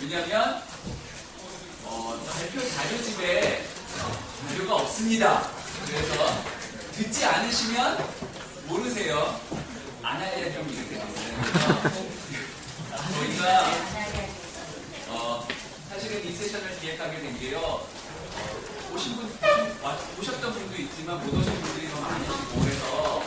왜냐하면 발표 자료집에 자료가 없습니다. 그래서 듣지 않으시면 모르세요. 안 알려주면 이렇게 되거든요. 저희가 사실은 이 세션을 기획하게 된 게요. 오셨던 분도 있지만 못 오신 분들이 너무 많으시고 그래서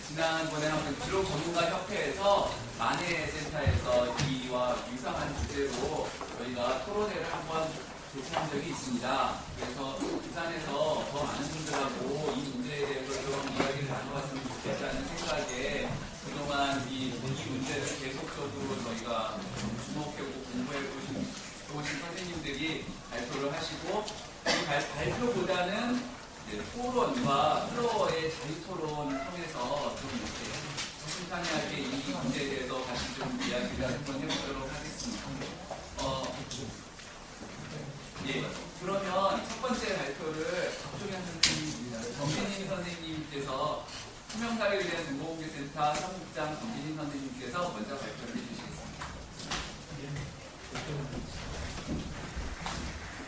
지난번에 한번 기록 전문가 협회에서 만해센터에서 이와 유사한 주제로 저희가 토론회를 한번 개최한 적이 있습니다. 그래서 부산에서 더 많은 분들하고 이 문제에 대해서 좀 이야기를 나눠봤으면 좋겠다는 생각에 그동안 이 문제를 계속적으로 저희가 주목해보고 공부해보신 선생님들이 발표를 하시고 이 발표보다는 토론과 플로어의 자유토론 통해서 좀 이렇게 순탄하게 이 문제에 대해서 다시 좀 이야기를 한번 해보도록 하겠습니다. 그러면 첫 번째 발표를 박종현 선생님, 정진희 선생님께서 투명사회에 대한 정보공개센터 사무국장 정진희 선생님께서 먼저 발표를 해주시겠습니다.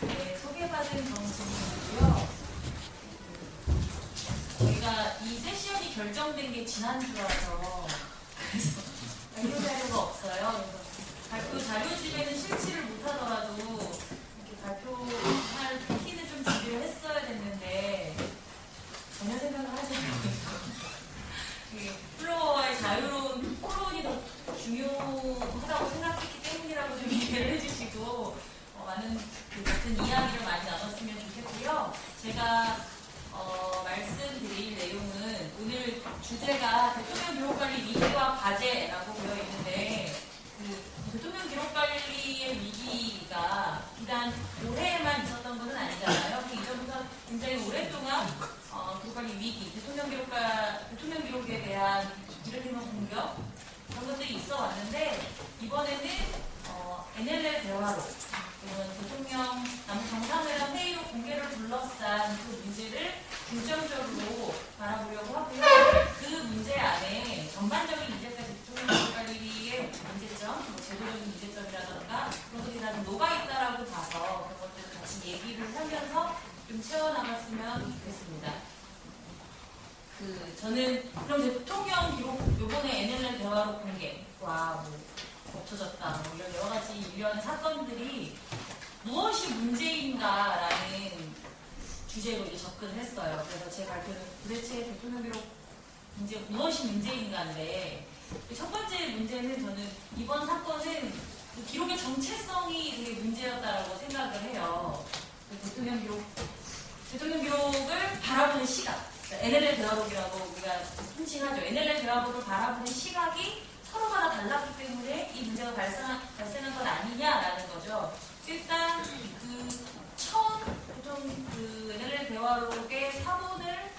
네, 소개받은 정진희고요. 저희가 이 세션이 결정된 게 지난주라서 그래서 발표 자료가 없어요. 그래서 발표 자료집에는 실치를 못하더라도 이렇게 발표할 PP는 좀 준비를 했어야 됐는데 전혀 생각을 하지 않고 플로어와의 자유로운 토론이 더 중요하다고 생각했기 때문이라고 좀 이해를 해주시고 많은 같은 이야기를 많이 나눴으면 좋겠고요. 제가 말씀드릴 내용은 오늘 주제가 대통령 기록관리 위기와 과제라고 되어 있는데 대통령 기록관리의 위기가 비단 올해만 있었던 것은 아니잖아요. 그 이전부터 굉장히 오랫동안 기록관리 위기, 대통령 기록에 대한 이를테면 공격 그런 것들이 있어 왔는데 이번에는 NLL 대화로 대통령 남북 정상회담 회의로 공개를 둘러싼 그 문제를 중점적으로 바라보려고 하고요. 그 문제 안에 전반적인 문제까지 대통령 기록관리의 문제점, 제도적인 문제점이라던가 그런 것들이 다 녹아있다라고 봐서 그런 것들을 같이 얘기를 하면서 좀 채워나갔으면 좋겠습니다. 저는 그럼 대통령 기록 요번에 NLL 대화로 공개와 겹쳐졌다 이런 여러 가지 일련의 사건들이 무엇이 문제인가라는 주제로 이제 접근을 했어요. 그래서 제 발표는 도대체 대통령 기록 문제 무엇이 문제인가인데 첫 번째 문제는 저는 이번 사건은 그 기록의 정체성이 되게 문제였다라고 생각을 해요. 대통령 기록을 바라보는 시각, NLL 대화록이라고 우리가 흔칭하죠. NLL 대화록을 바라보는 시각이 서로마다 달랐기 때문에 이 문제가 발생한 것 아니냐라는 거죠. 일단 보통 NLL 대화록의 사본을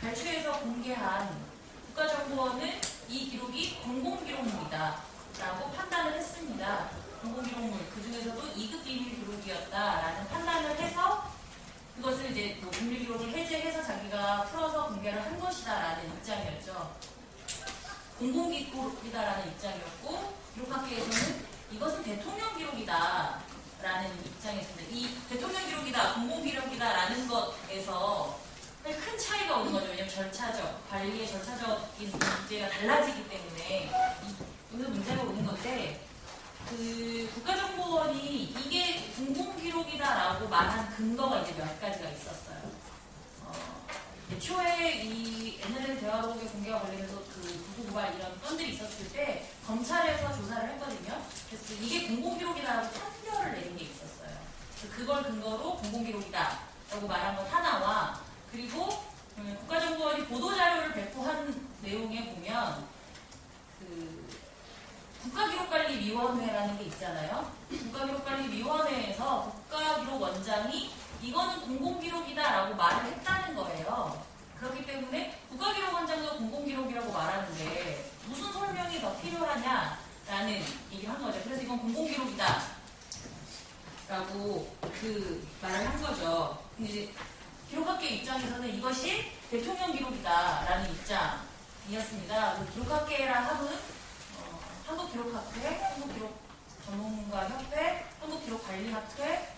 발췌해서 공개한 국가정보원은 이 기록이 공공기록물이다라고 판단을 했습니다. 공공기록물, 그 중에서도 2급 비밀 기록이었다라는 판단을 해서 그것을 이제 비밀 기록을 해제해서 자기가 풀어서 공개를 한 것이다라는 입장이었죠. 공공기록이다라는 입장이었고 기록학계에서는 이것은 대통령 기록이다라는 입장이었습니다. 이 대통령 기록이다, 공공기록이다라는 것에서 큰 차이가 오는 거죠. 왜냐하면 절차적, 관리의 절차적인 문제가 달라지기 때문에 여기서 문제가 오는 건데 국가정보원이 이게 공공기록이다라고 말한 근거가 이제 몇 가지가 있었어요. 애초에 이 NLL 대화록의 공개와 관련해서 구속고발 이런 건들이 있었을 때 검찰에서 조사를 했거든요. 그래서 이게 공공기록이다라고 판결을 내린 게 있었어요. 그걸 근거로 공공기록이다라고 말한 것 하나와 그리고 국가정보원이 보도자료를 배포한 내용에 보면 국가기록관리위원회라는 게 있잖아요. 국가기록관리위원회에서 국가기록원장이 이거는 공공기록이다라고 말을 했다는 거예요. 그렇기 때문에 국가기록원장도 공공기록이라고 말하는데 무슨 설명이 더 필요하냐라는 얘기를 한 거죠. 그래서 이건 공공기록이다 라고 말을 한 거죠. 근데 이제 기록학계 입장에서는 이것이 대통령 기록이다라는 입장이었습니다. 기록학계라 함은 한국기록학회, 기록전문가협회, 한국기록관리학회,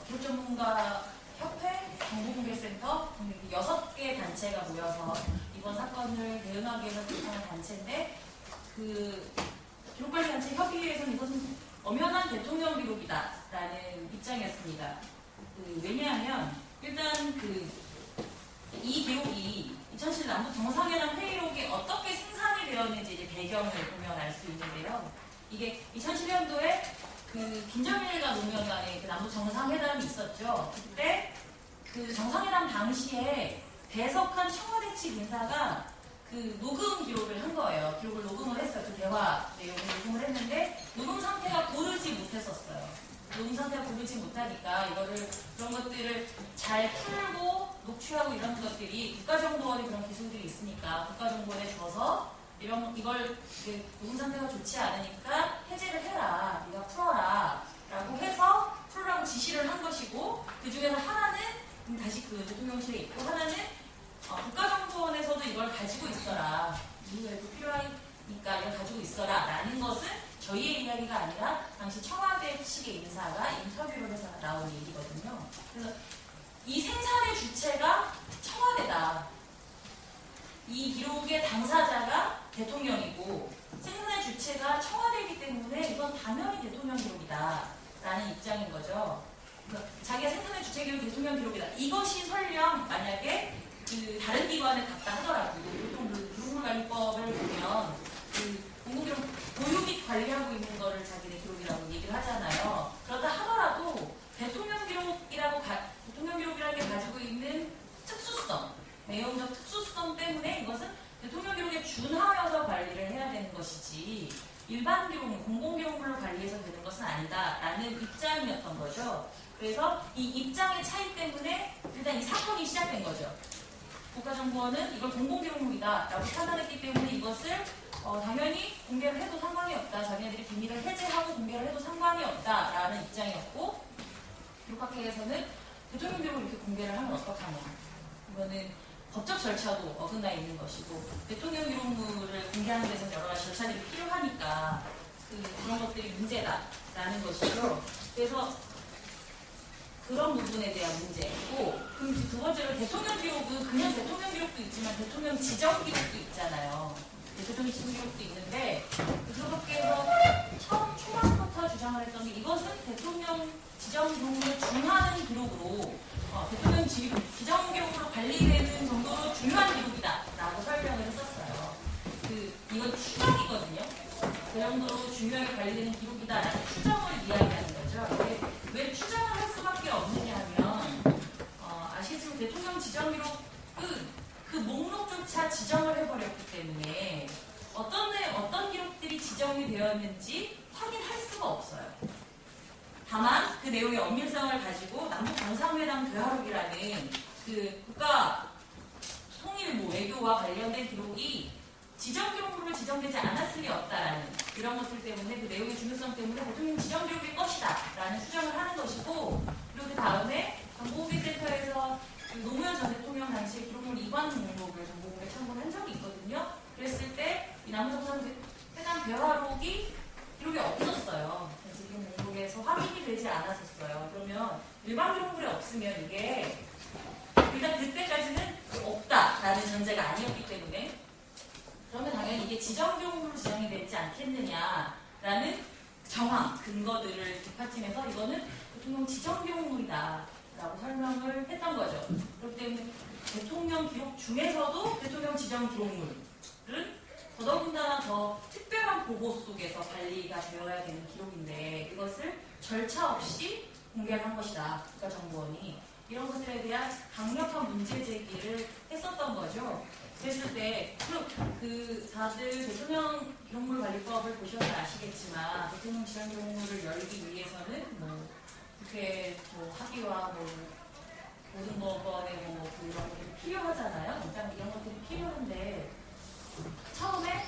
기록전문가협회, 정보공개센터 6개 단체가 모여서 이번 사건을 대응하기 위해서 구성한 단체인데 그 기록관리단체 협의회에서는 이것은 엄연한 대통령 기록이다라는 입장이었습니다. 왜냐하면 일단 이 기록이 2007 남북 정상회담 회의록이 어떻게 생산이 되었는지 이제 배경을 보면 알 수 있는데요. 이게 2007년도에 그 김정일과 노무현 간의 그 남북 정상회담이 있었죠. 그때 그 정상회담 당시에 배석한 청와대 측 인사가 그 녹음 기록을 한 거예요. 기록을 녹음을 했어요. 그 대화 내용을 녹음을 했는데 녹음 상태가 고르지 못했었어요. 녹음 상태가 고르지 못하니까 그런 것들을 잘 풀고 녹취하고 이런 것들이 국가정보원에 그런 기술들이 있으니까 국가정보원에 줘서 이걸 녹음 상태가 좋지 않으니까 해제를 해라, 네가 풀어라 라고 해서 풀으라고 지시를 한 것이고 그 중에서 하나는 다시 그 대통령실에 있고 하나는 국가정보원에서도 이걸 가지고 있어라, 이후에도 필요하니까 이걸 가지고 있어라 라는 것은 저희의 이야기가 아니라 당시 청와대 측의 인사가 인터뷰를 해서 나온 얘기거든요. 그래서 이 생산의 주체가 청와대다. 이 기록의 당사자가 대통령이고 생산의 주체가 청와대이기 때문에 이건 당연히 대통령 기록이다 라는 입장인 거죠. 그러니까 자기가 생산의 주체 기록이 대통령 기록이다. 이것이 설령 만약에 그 다른 기관에 갔다 하더라도 보통 기록물관리법을 보면 그 공공기록 보유 및 관리하고 있는 거를 자기네 기록이라고 얘기를 하잖아요. 그렇다 하더라도 대통령 기록이라는 게 가지고 있는 특수성, 내용적 특수성 때문에 이것은 대통령 기록에 준하여서 관리를 해야 되는 것이지 일반 기록물, 공공기록물로 관리해서 되는 것은 아니다라는 입장이었던 거죠. 그래서 이 입장의 차이 때문에 일단 이 사건이 시작된 거죠. 국가정보원은 이걸 공공기록물이다라고 판단했기 때문에 이것을 당연히 공개를 해도 상관이 없다. 자기네들이 비밀을 해제하고 공개를 해도 상관이 없다라는 입장이었고 기록학회에서는 대통령 기록을 이렇게 공개를 하면 어떡하냐. 이거는 법적 절차도 어긋나 있는 것이고 대통령 기록물을 공개하는 데서 여러 가지 절차들이 필요하니까 그런 것들이 문제다라는 것이죠. 그래서 그런 부분에 대한 문제고 그럼 두 번째로 대통령 기록은 그냥 대통령 기록도 있지만 대통령 지정 기록도 있잖아요. 대통령 지정 기록도 있는데 그거밖에서 처음 초반부터 주장을 했던 게 이것은 대통령 지정 기록물에 준하는 기록으로 대통령 지정 기록으로 관리되는 정도로 중요한 기록이다라고 설명을 했었어요. 이건 추정이거든요. 그 정도로 중요하게 관리되는 기록이다라는 추정을 이야기하는 거죠. 왜 추정을 할 수밖에 없느냐 하면 아시겠지만 대통령 지정 기록은 그 목록조차 지정을 해버렸기 때문에 어떤 기록들이 지정이 되었는지 확인할 수가 없어요. 다만 그 내용의 엄밀성을 가지고 남북 정상회담 대화록이라는 그 국가 통일 외교와 관련된 기록이 지정 기록물로 지정되지 않았을 리 없다라는 이런 것들 때문에 그 내용의 중요성 때문에 대통령 지정 기록일 것이다 라는 추정을 하는 것이고 그리고 그 다음에 정보공개센터에서 그 노무현 전 대통령 당시에 기록물 이관 목록을 정보공개 청구를 한 적이 있거든요. 그랬을 때 이 남북정상회담 대화록이 기록이 없었어요. 지금 목록에서 확인이 되지 않았었어요. 그러면 일반 기록물이 없으면 이게 일단 그때까지는 없다라는 전제가 아니었기 때문에 그러면 당연히 이게 지정 기록물로 지정이 되지 않겠느냐라는 정황, 근거들을 뒷받침해서 이거는 대통령 지정 기록물이다라고 설명을 했던 거죠. 그렇기 때문에 대통령 기록 중에서도 대통령 지정 기록물은 더더군다나 더 특별한 보고 속에서 관리가 되어야 되는 기록인데 이것을 절차 없이 공개를 한 것이다. 국가정보원이. 이런 것들에 대한 강력한 문제 제기를 했었던 거죠. 그랬을 때 다들 대통령 기록물 관리법을 보셔서 아시겠지만 대통령 지정 기록물을 열기 위해서는 국회 합의와 모든 법원의 그런 것들이 필요하잖아요. 일단 이런 것들이 필요한데 처음에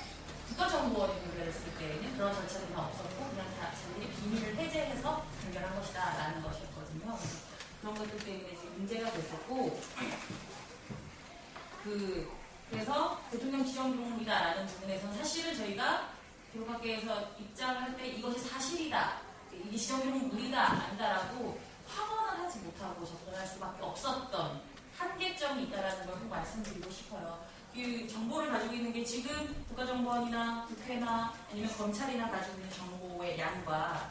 국가정보원이 공개했을 때에는 그런 절차들이 다 없었고 그냥 다 자기들이 비밀을 해제해서 공개한 것이다 라는 것이었거든요. 그런 것들 때문에 지금 문제가 됐었고 그래서 대통령 지정 기록물이다라는 부분에서는 사실은 저희가 기록학계에서 입장을 할 때 이것이 사실이다, 이게 지정기록은 무리다, 아니다라고 확언을 하지 못하고 접근할 수밖에 없었던 한계점이 있다는 걸 꼭 말씀드리고 싶어요. 이 정보를 가지고 있는 게 지금 국가정보원이나 국회나 아니면 검찰이나 가지고 있는 정보의 양과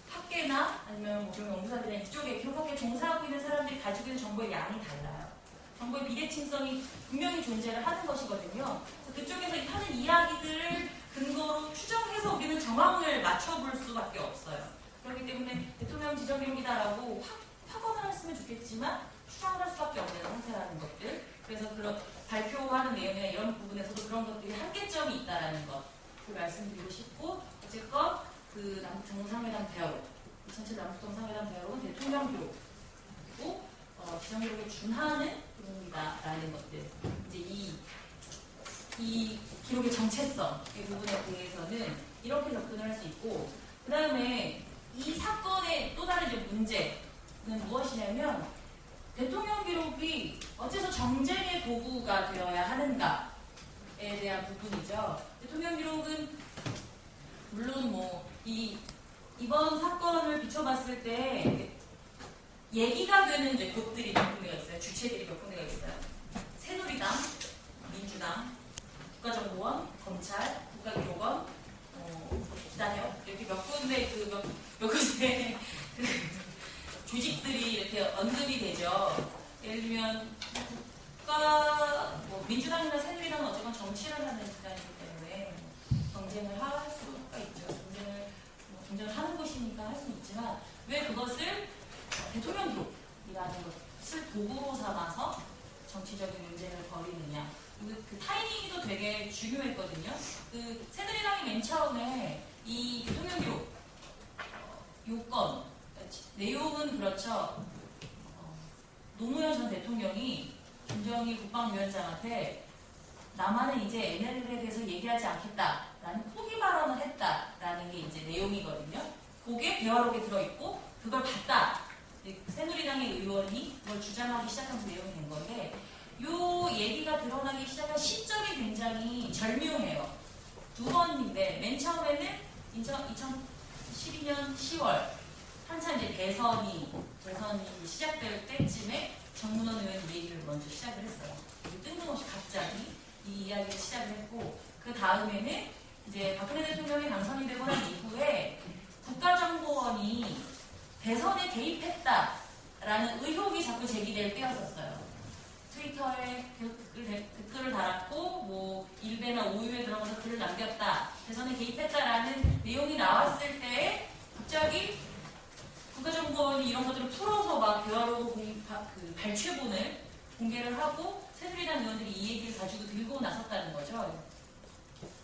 학계나 아니면 뭐 연구사들이나 이쪽에 기록학계 종사하고 있는 사람들이 가지고 있는 정보의 양이 달라요. 정보의 비대칭성이 분명히 존재를 하는 것이거든요. 그쪽에서 하는 이야기들을 근거로 추정해서 우리는 정황을 맞춰볼 수밖에 없어요. 그렇기 때문에 대통령 지정기록이다라고 확언을 했으면 좋겠지만 추정을 할 수밖에 없는 상태라는 것들. 그래서 그런 발표하는 내용이나 이런 부분에서도 그런 것들이 한계점이 있다라는 것. 그 말씀드리고 싶고, 어쨌건 그 남북 정상회담 대화록, 2007 남북 정상회담 대화록은 대통령 기록, 그리고 지정기록에 준하는 기록이다라는 것들. 이제 이 기록의 정체성의 부분에 대해서는 이렇게 접근을 할 수 있고, 그 다음에 이 사건의 또 다른 이제 문제는 무엇이냐면, 대통령 기록이 어째서 정쟁의 도구가 되어야 하는가에 대한 부분이죠. 대통령 기록은 물론 뭐 이번 사건을 비춰봤을 때 얘기가 되는 이제 곳들이 몇 군데가 있어요. 주체들이 몇 군데가 있어요. 새누리당, 민주당, 국가정보원, 검찰, 국가기록원, 기다려 이렇게 몇 군데 몇 곳에 조직들이 이렇게 언급이 되죠. 예를 들면 민주당이나 새누리당은 어쨌건 정치를 하는 집단이기 때문에 경쟁을 할 수가 있죠. 경쟁을 하는 것이니까 할 수는 있지만 왜 그것을 대통령 기록이라는 것을 도구로 삼아서 정치적인 논쟁을 벌이느냐. 그 타이밍도 되게 중요했거든요. 그 새누리당이 맨 처음에 이 대통령 기록 요건 내용은 그렇죠. 노무현 전 대통령이 김정일 국방위원장한테 남한은 이제 NLL에 대해서 얘기하지 않겠다라는 포기 발언을 했다라는 게 이제 내용이거든요. 그게 대화록에 들어있고 그걸 봤다. 새누리당의 의원이 그걸 주장하기 시작하면서 내용이 된 건데 이 얘기가 드러나기 시작한 시점이 굉장히 절묘해요. 두 번인데 맨 처음에는 2012년 10월 한참 이제 대선이 시작될 때쯤에 정문원 의원이 이 얘기를 먼저 시작을 했어요. 뜬금없이 갑자기 이 이야기를 시작을 했고 그 다음에는 이제 박근혜 대통령이 당선이 되고 난 이후에 국가정보원이 대선에 개입했다라는 의혹이 자꾸 제기될 때였었어요. 트위터에 댓글을 달았고 뭐 일베나 오유에 들어가서 글을 남겼다, 대선에 개입했다라는 내용이 나왔을 때 갑자기 국가정보원이 이런 것들을 풀어서 막 대화로 발췌본을 공개를 하고 새누리당 의원들이 이 얘기를 가지고 들고 나섰다는 거죠.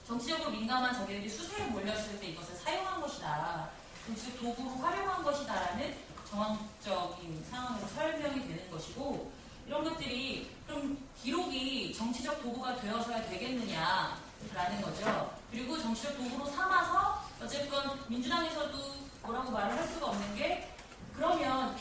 정치적으로 민감한 자기들이 수세에 몰렸을 때 이것을 사용한 것이다, 정치적 도구로 활용한 것이다라는 정황적인 상황에서 설명이 되는 것이고, 이런 것들이 그럼 기록이 정치적 도구가 되어서야 되겠느냐라는 거죠. 그리고 정치적 도구로 삼아서 어쨌건 민주당에서도 뭐라고 말을 할 수가 없는 게, 그러면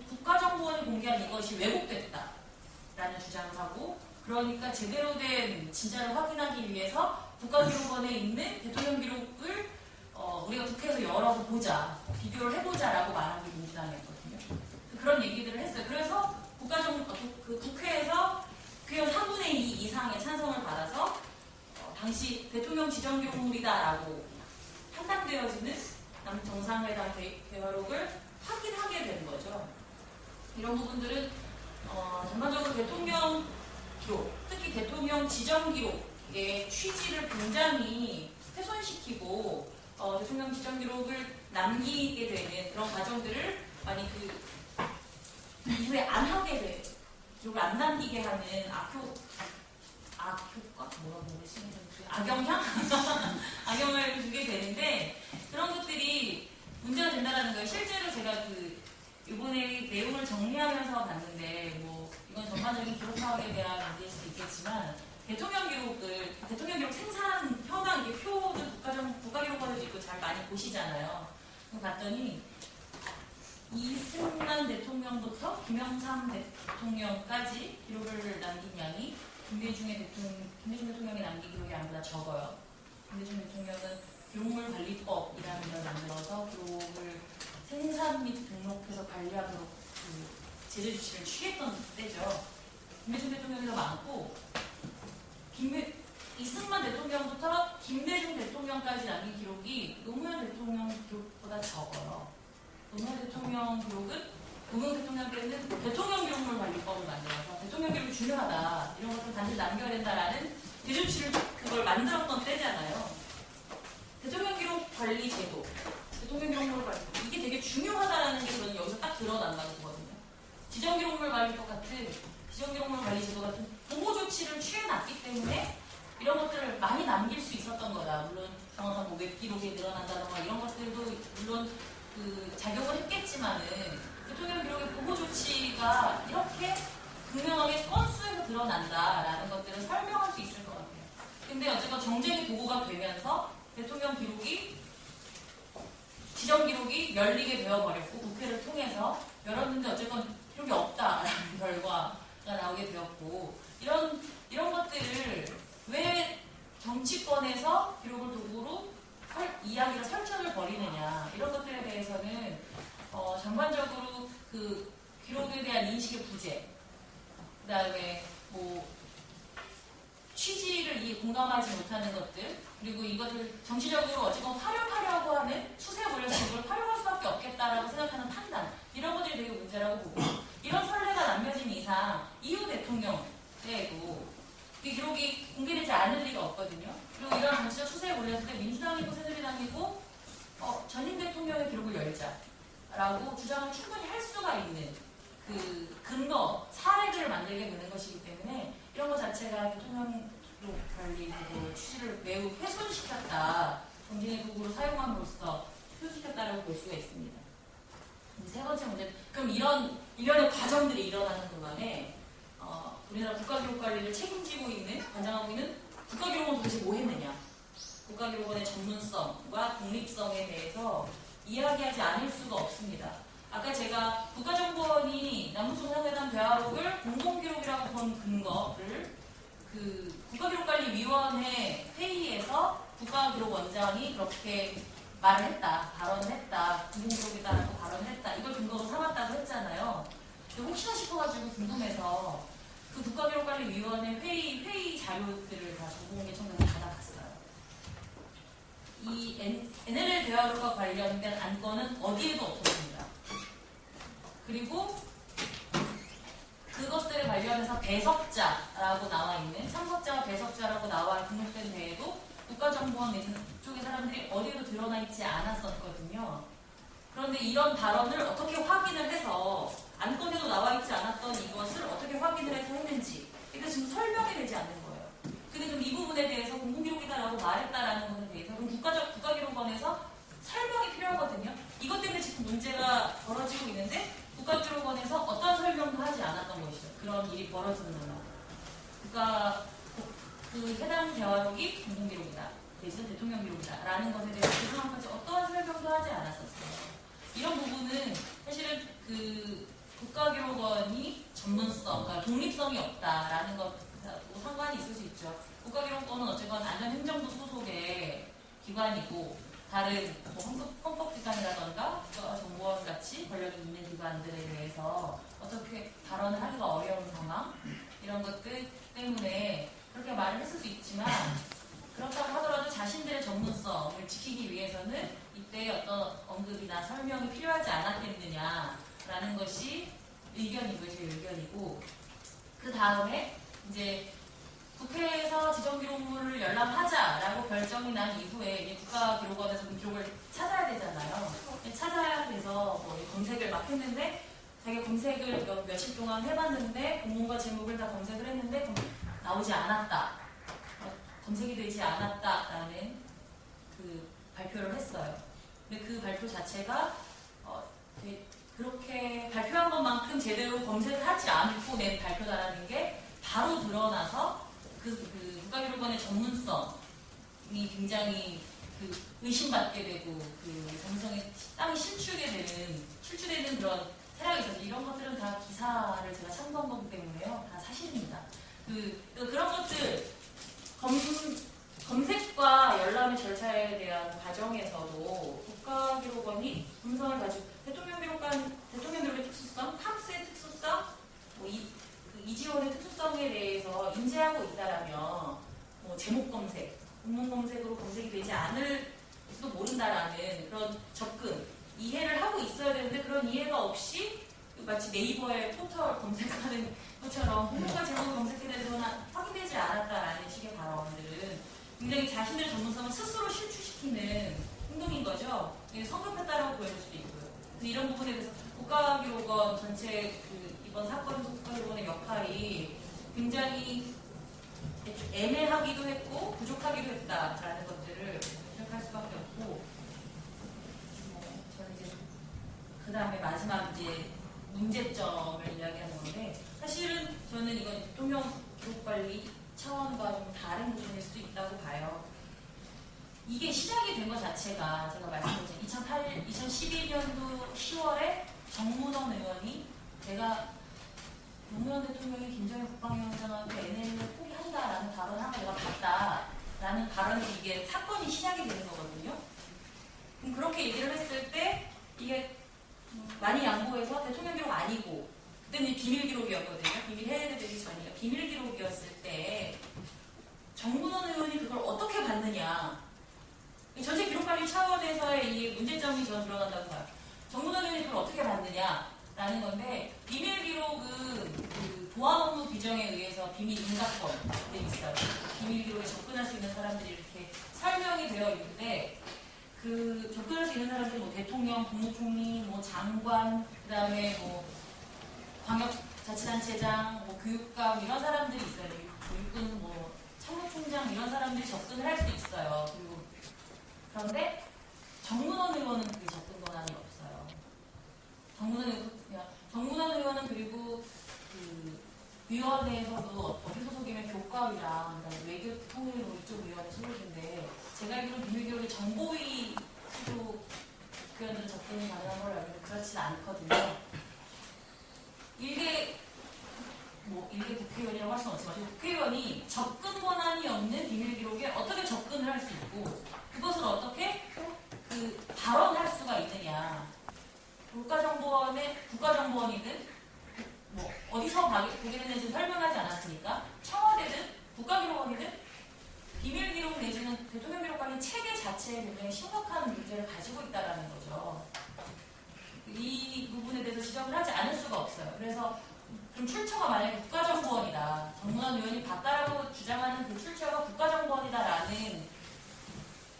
국가정보원이 공개한 이것이 왜곡됐다라는 주장을 하고, 그러니까 제대로 된 진짜를 확인하기 위해서 국가기록원에 있는 대통령 기록을 우리가 국회에서 열어서 보자, 비교를 해보자라고 말한 게 민주당이었거든요. 그런 얘기들을 했어요. 그래서 국회에서 국회의원 3분의 2 이상의 찬성을 받아서 당시 대통령 지정기록물이다라고 판단되어지는 남정상회담 대화록을 확인하게 된 거죠. 이런 부분들은 전반적으로 대통령 기록, 특히 대통령 지정기록의 취지를 굉장히 훼손시키고 대통령 지정기록을 남기게 되는 그런 과정들을 많이 이후에 안 하게 돼, 기록을 안 남기게 하는 악영향? 악영향을 주게 되는데, 그런 것들이 문제가 된다는 거예요. 실제로 제가 이번에 내용을 정리하면서 봤는데, 뭐 이건 전반적인 기록 사업에 대한 문제일 수도 있겠지만, 대통령 기록 생산 현황, 이게 표를 국가기록원에도 있고 잘 많이 보시잖아요. 봤더니 이승만 대통령부터 김영삼 대통령까지 기록을 남긴 양이 김대중 대통령이 남긴 기록이 양보다 적어요. 김대중 대통령은 기록물관리법이라는 걸 만들어서 기록을 생산 및 등록해서 관리하도록 그 제재 조치를 취했던 때죠. 김대중 대통령이 더 많고 이승만 대통령부터 김대중 대통령까지 남긴 기록이 노무현 대통령 기록보다 적어요. 노무현 대통령 기록은 노무현 대통령 때는 대통령 기록물 관리법을 만들어서 대통령 기록이 중요하다, 이런 것을 단지 남겨야 된다라는 제조치를 그걸 만들었던 때잖아요. 대통령 기록 관리 제도, 대통령 기록물 관리, 이게 되게 중요하다라는 게 저는 여기서 딱 드러난다고 보거든요. 지정 기록물 관리법 같은, 지정 기록물 관리 제도 같은 보호 조치를 취해놨기 때문에 이런 것들을 많이 남길 수 있었던 거다. 물론 정확한 뭐 웹 기록이 늘어난다던가 이런 것들도 물론 그 작용을 했겠지만은 대통령 기록의 보호 조치가 이렇게 분명하게 건수에서 드러난다라는 것들을 설명할 수 있을 것 같아요. 근데 어쨌건 정쟁이 도구가 되면서 대통령 기록이, 지정 기록이 열리게 되어버렸고 국회를 통해서 열었는데 어쨌건 기록이 없다라는 결과가 나오게 되었고, 이런 것들을 왜 정치권에서 기록을 도구로 이야기를 설전을 벌이느냐, 이런 것들에 대해서는 전반적으로 그 기록에 대한 인식의 부재, 그 다음에 뭐 취지를 공감하지 못하는 것들, 그리고 이것을 정치적으로 어쨌건 활용하려고 하는 추세 몰려서 활용할 수밖에 없겠다라고 생각하는 판단, 이런 것들이 되게 문제라고 보고, 이런 선례가 남겨진 이상 이후 대통령 때에도 이 기록이 공개되지 않을 리가 없거든요. 그리고 이런 정치적 추세에 몰렸을 때 민주당이고 새누리당이고 전임 대통령의 기록을 열자라고 주장을 충분히 할 수가 있는 그 근거, 사례들을 만들게 되는 것이기 때문에 이런 것 자체가 대통령 기록 관리 취지를 매우 훼손시켰다, 정쟁의 도구로 사용함으로써 훼손시켰다라고 볼 수가 있습니다. 세 번째 문제, 그럼 이런 일련의 과정들이 일어나는 동안에 우리나라 국가기록관리를 책임지고 있는, 관장하고 있는 국가기록원 도대체 뭐 했느냐, 국가기록원의 전문성과 독립성에 대해서 이야기하지 않을 수가 없습니다. 아까 제가 국가정보원이 남북정상회담 대화록을 공공기록이라고 본 근거를 그 국가기록관리위원회 회의에서 국가기록원장이 그렇게 말을 했다, 발언을 했다, 공공기록이다라고 발언을 했다, 이걸 근거로 삼았다고 했잖아요. 혹시나 싶어가지고 궁금해서 그 국가기록관리위원회 회의 자료들을 다 정보공개청장에 받아봤어요. 이 NLL 대화록과 관련된 안건은 어디에도 없었습니다. 그리고 그것들에 관련해서 배석자라고 나와 있는, 참석자와 배석자라고 나와 등록된 데에도 국가정보원 내지 쪽의 사람들이 어디에도 드러나 있지 않았었거든요. 그런데 이런 발언을 어떻게 확인을 해서, 안건에도 나와 있지 않았던 이것을 어떻게 확인을 해서 했는지, 이게 지금 설명이 되지 않는 거예요. 근데 그럼 이 부분에 대해서 공공기록이다라고 말했다라는 것에 대해서 그럼 국가기록원에서 설명이 필요하거든요. 이것 때문에 지금 문제가 벌어지고 있는데 국가기록원에서 어떤 설명도 하지 않았던 것이죠. 그런 일이 벌어지는 거나. 그 해당 대화록이 공공기록이다, 대신 대통령 기록이다라는 것에 대해서 그 상황까지 어떠한 설명도 하지 않았었어요. 이런 부분은 사실은 그 국가기록원이 전문성, 그러니까 독립성이 없다라는 것하고 상관이 있을 수 있죠. 국가기록원은 어쨌건 안전행정부 소속의 기관이고 다른 뭐 헌법기관이라던가 정보원 같이 권력이 있는 기관들에 대해서 어떻게 발언을 하기가 어려운 상황, 이런 것들 때문에 그렇게 말을 했을 수 있지만, 그렇다고 하더라도 자신들의 전문성을 지키기 위해서는 이때 어떤 언급이나 설명이 필요하지 않았겠느냐라는 것이 의견이고, 제 의견이고, 그 다음에 이제 국회에서 지정기록물을 열람하자라고 결정이 난 이후에 이제 국가기록원에서 그 기록을 찾아야 되잖아요. 찾아야 돼서 뭐 검색을 막 했는데, 자기가 검색을 며칠 동안 해봤는데 본문과 제목을 다 검색을 했는데 나오지 않았다, 검색이 되지 않았다라는 그 발표를 했어요. 근데 그 발표 자체가 그렇게 발표한 것만큼 제대로 검색을 하지 않고 낸 발표다라는 게 바로 드러나서 그 국가기록원의 전문성이 굉장히 의심받게 되고 그 전문성이 땅이 실추되는 그런 태락이 있어서, 이런 것들은 다 기사를 제가 참고한 거기 때문에요. 다 사실입니다. 그런 것들 검색과 열람에 기록관의 절차에 대한 과정에서도 국가기록원이 음성을 가지고 대통령 기록의 특수성, 탐스의 특수성, 이지원의 특수성에 대해서 인지하고 있다라면 뭐 제목 검색, 본문 검색으로 검색이 되지 않을지도 모른다라는 그런 접근, 이해를 하고 있어야 되는데 그런 이해가 없이 마치 네이버에 포털 검색하는 것처럼 본문과 제목을 검색해내도 확인되지 않았다라는 식의 발언들은 굉장히 자신의 전문성을 스스로 실추시키는 행동인 거죠. 성급했다라고 보여질 수도 있고요. 그래서 이런 부분에 대해서 국가기록원 전체 이번 사건에서 국가기록원의 역할이 굉장히 애매하기도 했고 부족하기도 했다라는 것들을 생각할 수밖에 없고, 저는 이제 그 다음에 마지막 이제 문제점을 이야기하는 건데, 사실은 저는 이건 대통령 기록관리 차원과 좀 다른 부분일 수도 있다고 봐요. 이게 시작이 된 것 자체가 제가 말씀드린 2012년도 10월에 정문원 의원이 제가 노무현 대통령이 김정일 국방위원장한테 NLL을 포기한다라는 발언을 한 걸 내가 봤다라는 발언이 이게 사건이 시작이 되는 거거든요. 그럼 그렇게 얘기를 했을 때 이게 많이 양보해서 대통령 기록 아니고 그때는 비밀 기록이었거든요. 비밀 해외되기 전이에요. 비밀 기록이었을 때 정문원 의원이 그걸 어떻게 봤느냐. 전체 기록관리 차원에서의 이 문제점이 저는 들어간다고 봐요. 정문원 의원이 그걸 어떻게 봤느냐라는 건데, 비밀 기록은 그 보안 업무 규정에 의해서 비밀 인가권들이 있어요. 비밀 기록에 접근할 수 있는 사람들이 이렇게 설명이 되어 있는데, 그 접근할 수 있는 사람들이 뭐 대통령, 국무총리, 뭐 장관, 그다음에 뭐 광역자치단체장, 뭐 교육감 이런 사람들이 있어요. 육군 뭐 참모총장 이런 사람들이 접근을 할 수 있어요. 그런데 정문원 의원은 그게 접근 권한이 없어요. 정문원 의원은 그리고 그 위원회에서도 어디 소속이면 교과위랑 외교 통일로 이쪽 위원회 소속인데, 제가 알기로는 비밀기록의 정보위 소속 국회의원들은 접근이 가능한 걸로 알고 있는데 그렇진 않거든요. 일개 국회의원이라고 할 수는 없지만 국회의원이 접근 권한이 없는 비밀기록에 어떻게 접근을 할 수 있고 그것을 어떻게 발언할 수가 있느냐. 국가정보원이든 뭐 어디서 보게 됐는지 설명하지 않았으니까 청와대든 국가기록원이든 비밀기록 내지는 대통령기록관리 체계 자체에 굉장히 심각한 문제를 가지고 있다는 거죠. 이 부분에 대해서 지적을 하지 않을 수가 없어요. 그래서 그럼 출처가 만약에 국가정보원이다, 정문원 의원이 봤다라고 주장하는 그 출처가 국가정보원이다라는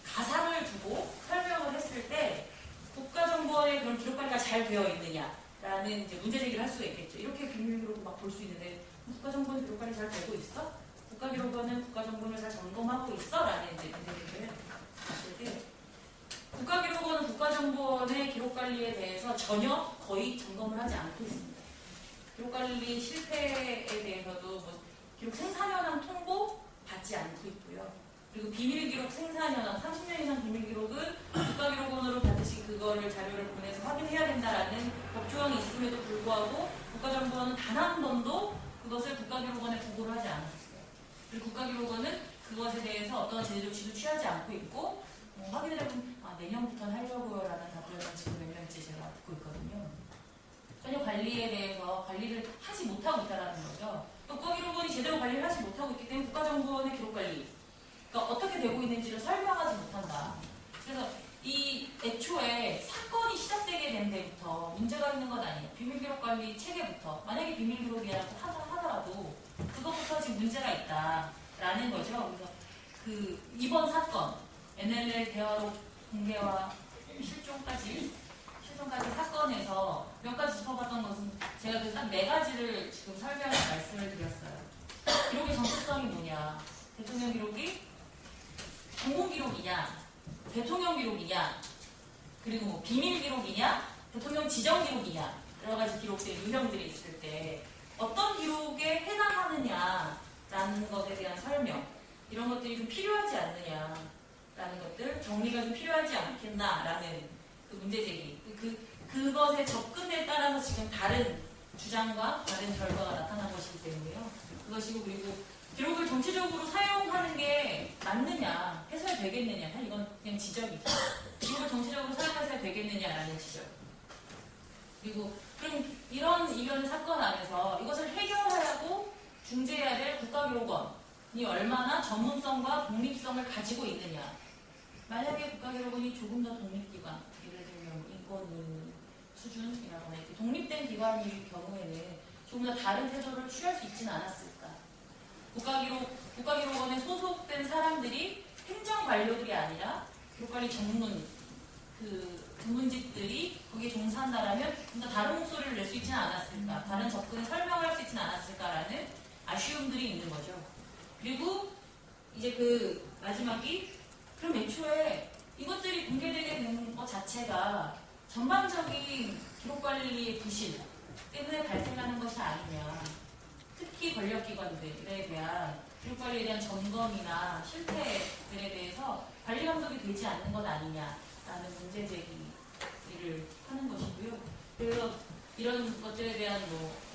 가상을 두고 설명을 했을 때 국가정보원의 그런 기록관리가 잘 되어 있느냐라는 이제 문제 제기를 할 수가 있겠죠. 이렇게 비밀기록을 막 볼 수 있는데 국가정보원 기록관리 잘 되고 있어? 국가기록원은 국가정보원을 잘 점검하고 있어? 라는 이제 문제 제기를 했을 때, 국가기록원은 국가정보원의 기록관리에 대해서 전혀 거의 점검을 하지 않고 있습니다. 기록관리 실패에 대해서도 뭐 기록 생산현황 통보 받지 않고 있고요. 그리고 비밀기록 생산현황, 30년 이상 비밀기록은 국가기록원으로 반드시 그거를 자료를 보내서 확인해야 된다라는 법조항이 있음에도 불구하고 국가정보원은 단 한 번도 그것을 국가기록원에 보고를 하지 않았어요. 그리고 국가기록원은 그것에 대해서 어떤 제재 조치도 취하지 않고 있고, 확인을 해보면 내년부터는 하려고요 라는 답변을 지금 몇 년째 제가 듣고 있거든요. 전혀 관리에 대해서 관리를 하지 못하고 있다는 거죠. 국가기록원이 제대로 관리를 하지 못하고 있기 때문에 국가정보원의 기록관리가 어떻게 되고 있는지를 설명하지 못한다. 그래서 이 애초에 사건이 시작되게 된 데부터 문제가 있는 건 아니에요. 비밀기록관리 체계부터. 만약에 비밀기록이라고 하더라도 그것부터 지금 문제가 있다라는 거죠. 그래서 이번 사건, NLL 대화록 공개와 실종까지 사건에서 몇 가지 짚어봤던 것은 제가 그 딱 4가지를 지금 설명해서 말씀을 드렸어요. 기록의 정체성이 뭐냐, 대통령 기록이 공공 기록이냐, 대통령 기록이냐, 그리고 뭐 비밀 기록이냐, 대통령 지정 기록이냐, 여러 가지 기록들 유형들이 있을 때 어떤 기록에 해당하느냐라는 것에 대한 설명, 이런 것들이 좀 필요하지 않느냐라는 것들, 정리가 좀 필요하지 않겠나라는 그 문제 제기, 그것의 접근에 따라서 지금 다른 주장과 다른 결과가 나타난 것이기 때문에요. 그것이고, 그리고 기록을 정치적으로 사용하는 게 맞느냐, 해서야 되겠느냐, 이건 그냥 지적이죠. 기록을 정치적으로 사용해서야 되겠느냐라는 지적. 그리고 그럼 이런 이런 사건 안에서 이것을 해결하라고 중재해야 될 국가기록원이 얼마나 전문성과 독립성을 가지고 있느냐. 만약에 국가기록원이 조금 더 독립기관, 예를 들면 인권위 수준이라거나 이렇게 독립된 기관일 경우에는 조금 더 다른 태도를 취할 수 있지는 않았을까. 국가기록원에 소속된 사람들이 행정관료들이 아니라 기록관리 전문직들이 거기에 종사한다라면 좀 더 다른 목소리를 낼 수 있지는 않았을까. 다른 접근에 설명을 할 수 있지는 않았을까라는 아쉬움들이 있는 거죠. 그리고 이제 그 마지막이 그럼 애초에 이것들이 공개되게 된 것 자체가 전반적인 기록관리의 부실 때문에 발생하는 것이 아니냐. 특히 권력기관들에 대한 기록관리에 대한 점검이나 실태들에 대해서 관리 감독이 되지 않는 것 아니냐라는 문제 제기를 하는 것이고요. 그래서 이런 것들에 대한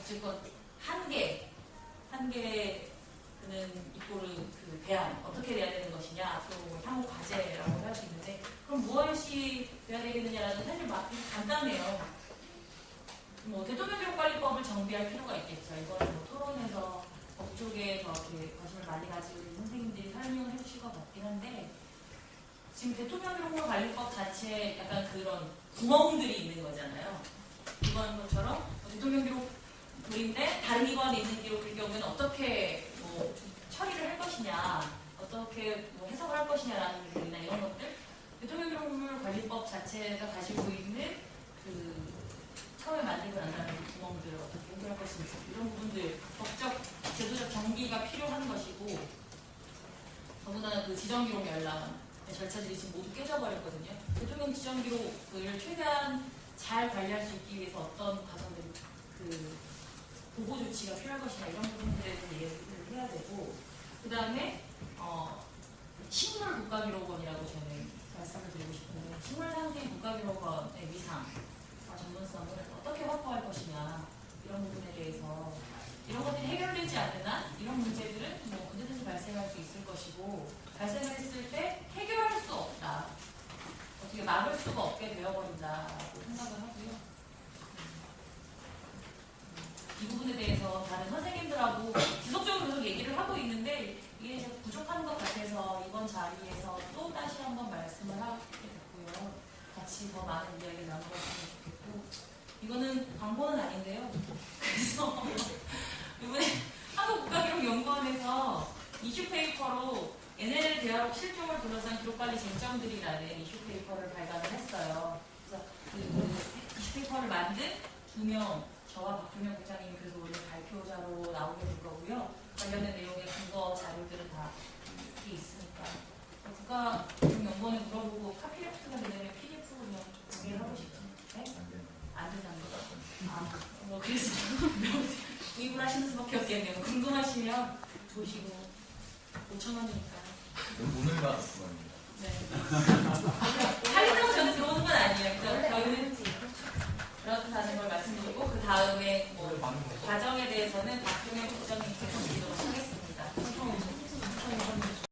어쨌건 한계는 이꼬르 그 대안 어떻게 돼야 되는 것이냐 앞으로 향후 과제라고 할 수 있는데 그럼 무엇이 돼야 되겠느냐라는 사실 간단해요. 대통령기록관리법을 정비할 필요가 있겠죠. 이거는 토론에서 법 쪽에 더 이렇게 관심을 많이 가지고 있는 선생님들이 설명을 해주실 것 같긴 한데 지금 대통령기록관리법 자체에 약간 그런 구멍들이 있는 거잖아요. 이번 것처럼 대통령기록인데 다른 기관에 있는 기록일 경우에는 어떻게 처리를 할 것이냐, 어떻게 해석을 할 것이냐라는 부분이나 이런 것들 대통령기록물관리법 자체가 가지고 있는 처음에 만들고 난 다음에 구멍들을 어떻게 해결할 것인지 이런 부분들 법적, 제도적 정비가 필요한 것이고 더군다나 그 지정기록 열람 절차들이 지금 모두 깨져버렸거든요. 대통령 지정기록을 최대한 잘 관리할 수 있기 위해서 어떤 과정들이 보호 조치가 필요할 것이냐 이런 부분들에 대해서 얘기를 해야 되고 그 다음에 식물 국가기록원이라고 저는 말씀을 드리고 싶은데 식물 상태 국가기록원의 위상 전문성을 어떻게 확보할 것이냐 이런 부분에 대해서 이런 것들이 해결되지 않는 한 이런 문제들은 언제든지 발생할 수 있을 것이고 발생했을 때 해결할 수 없다. 어떻게 막을 수가 없게 되어버린다고 생각을 하고요. 이 부분에 대해서 다른 선생님들하고 지속적으로 계속 얘기를 하고 있는데 이게 이제 부족한 것 같아서 이번 자리에서 또 다시 한번 말씀을 하게 됐고요. 같이 더 많은 이야기를 나눠봤으면 좋겠고 이거는 광고는 아닌데요. 그래서 이번에 한국국가기록연구원에서 이슈페이퍼로 NL 대화록 실종을 둘러싼 기록관리 쟁점들이라는 이슈페이퍼를 발간을 했어요. 그래서 그 이슈페이퍼를 만든 2명, 저와 박준영 부장님이 그래서 오늘 발표자로 나오게 될 거고요. 관련된 내용의 근거 자료들은 다 이렇게 있으니까 국가기록연구원에 물어보고 카피레프트가 되려면 PDF로 그냥 공개를 하고 싶죠. 네? 안 된다는 거죠. 그래서 구입을 하시는 수밖에 없겠네요. 궁금하시면 보시고 5,000원이니까. 오늘 받았어. 네.